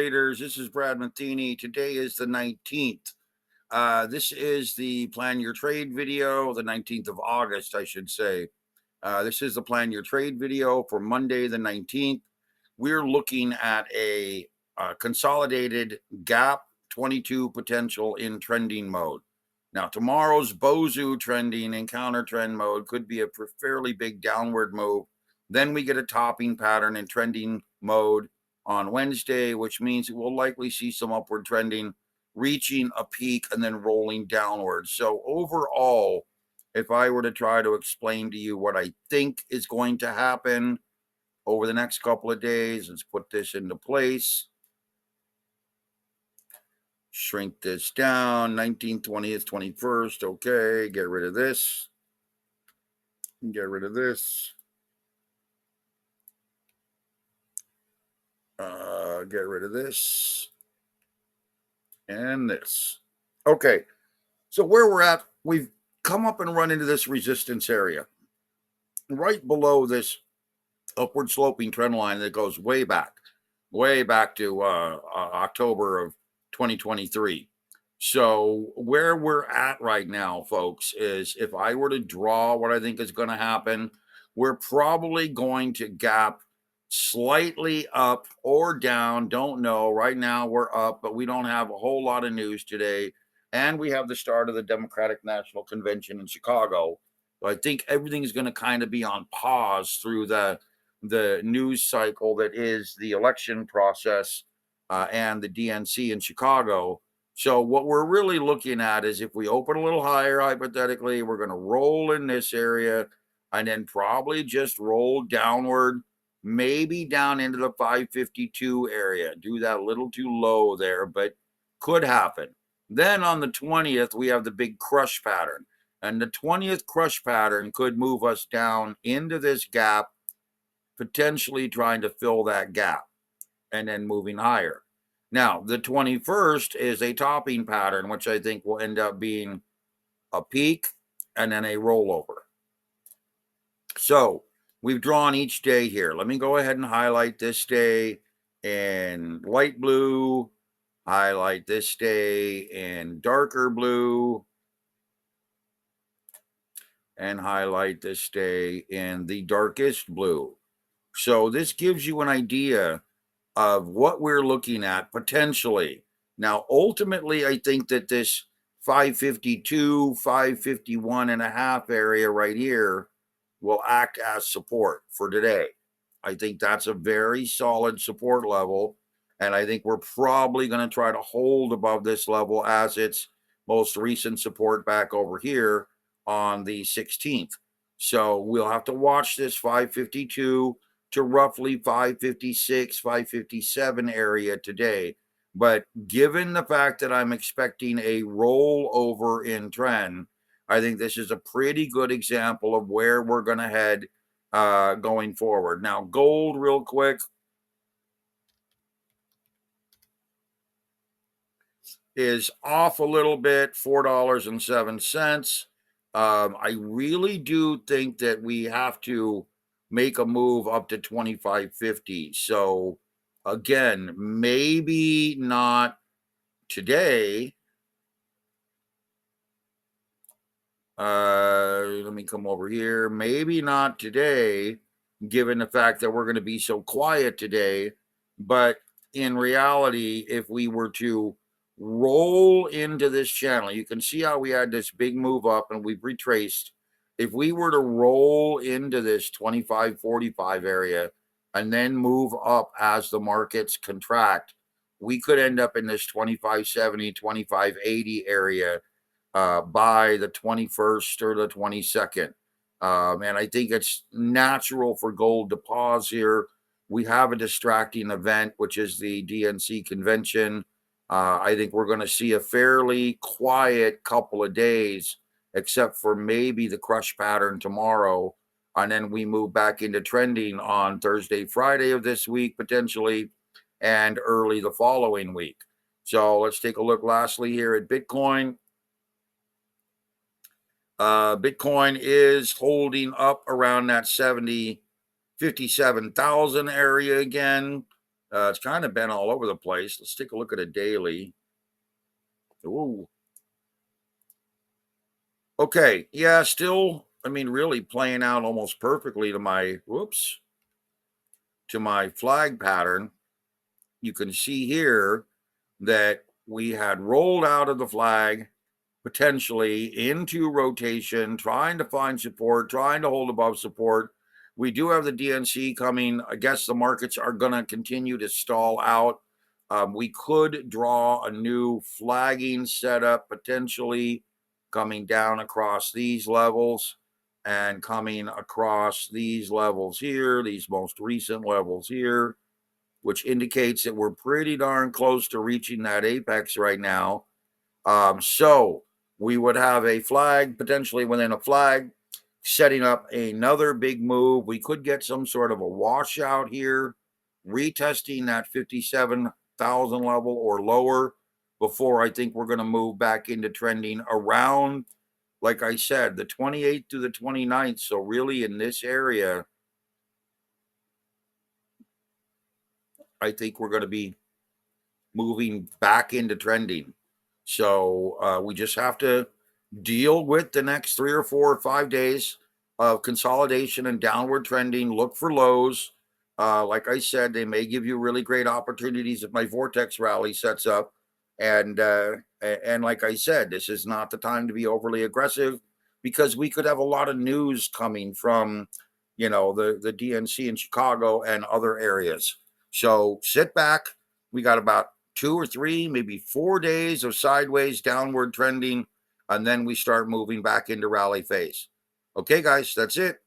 Traders, this is Brad Matheny. Today is the 19th. This is the Plan Your Trade video, the 19th of August, I should say. This is the Plan Your Trade video for Monday, the 19th. We're looking at a consolidated gap 22 potential in trending mode. Now, tomorrow's Bozu trending in counter trend mode could be a fairly big downward move. Then we get a topping pattern in trending mode on Wednesday, which means it will likely see some upward trending, reaching a peak and then rolling downwards. So overall, if I were to try to explain to you what I think is going to happen over the next couple of days, let's put this into place. Shrink this down, 19th, 20th, 21st. Okay, get rid of this. Get rid of this. Get rid of this. And this. Okay, so where we're at, we've come up and run into this resistance area. Right below this upward sloping trend line that goes way back to October of 2023. So where we're at right now, folks, is if I were to draw what I think is going to happen, we're probably going to gap slightly up or down. Don't know. Right now we're up, but we don't have a whole lot of news today. And we have the start of the Democratic National Convention in Chicago. So I think everything is going to kind of be on pause through the news cycle that is the election process and the DNC in Chicago. So what we're really looking at is if we open a little higher, hypothetically, we're going to roll in this area and then probably just roll downward, maybe down into the 552 area. Do that a little too low there, but could happen. Then on the 20th, we have the big crush pattern. And the 20th crush pattern could move us down into this gap, potentially trying to fill that gap and then moving higher. Now, the 21st is a topping pattern, which I think will end up being a peak and then a rollover. So we've drawn each day here. Let me go ahead and highlight this day in light blue, highlight this day in darker blue, and highlight this day in the darkest blue. So this gives you an idea of what we're looking at potentially. Now, ultimately, I think that this 552, 551 and a half area right here will act as support for today. I think that's a very solid support level. And I think we're probably going to try to hold above this level as its most recent support back over here on the 16th. So we'll have to watch this 552 to roughly 556, 557 area today. But given the fact that I'm expecting a rollover in trend, I think this is a pretty good example of where we're going to head going forward. Now, gold real quick. Is off a little bit, $4.07. I really do think that we have to make a move up to 25.50. So again, maybe not today. Let me come over here. Maybe not today, given the fact that we're going to be so quiet today. But in reality, if we were to roll into this channel, you can see how we had this big move up and we've retraced. If we were to roll into this 25.45 area and then move up as the markets contract, we could end up in this 25.70, 25.80 area by the 21st or the 22nd. And I think it's natural for gold to pause here. We have a distracting event, which is the DNC convention. I think we're going to see a fairly quiet couple of days, except for maybe the crush pattern tomorrow. And then we move back into trending on Thursday, Friday of this week, potentially, and early the following week. So let's take a look lastly here at Bitcoin. Bitcoin is holding up around that 57,000 area again. It's kind of been all over the place. Let's take a look at a daily. Ooh. Okay. Yeah, still, I mean, really playing out almost perfectly to my, whoops, to my flag pattern. You can see here that we had rolled out of the flag potentially into rotation, trying to find support, trying to hold above support. We do have the DNC coming. I guess the markets are going to continue to stall out. We could draw a new flagging setup potentially coming down across these levels and coming across these levels here, these most recent levels here, which indicates that we're pretty darn close to reaching that apex right now. So we would have a flag potentially within a flag setting up another big move. We could get some sort of a washout here, retesting that 57,000 level or lower before I think we're going to move back into trending around, like I said, the 28th to the 29th. So really in this area, I think we're going to be moving back into trending. So we just have to deal with the next 3 or 4 or 5 days of consolidation and downward trending. Look for lows. Like I said, they may give you really great opportunities if my Vortex Rally sets up. And like I said, this is not the time to be overly aggressive because we could have a lot of news coming from, the DNC in Chicago and other areas. So sit back. We got about 2 or 3, maybe 4 days of sideways downward trending, and then we start moving back into rally phase. Okay, guys, that's it.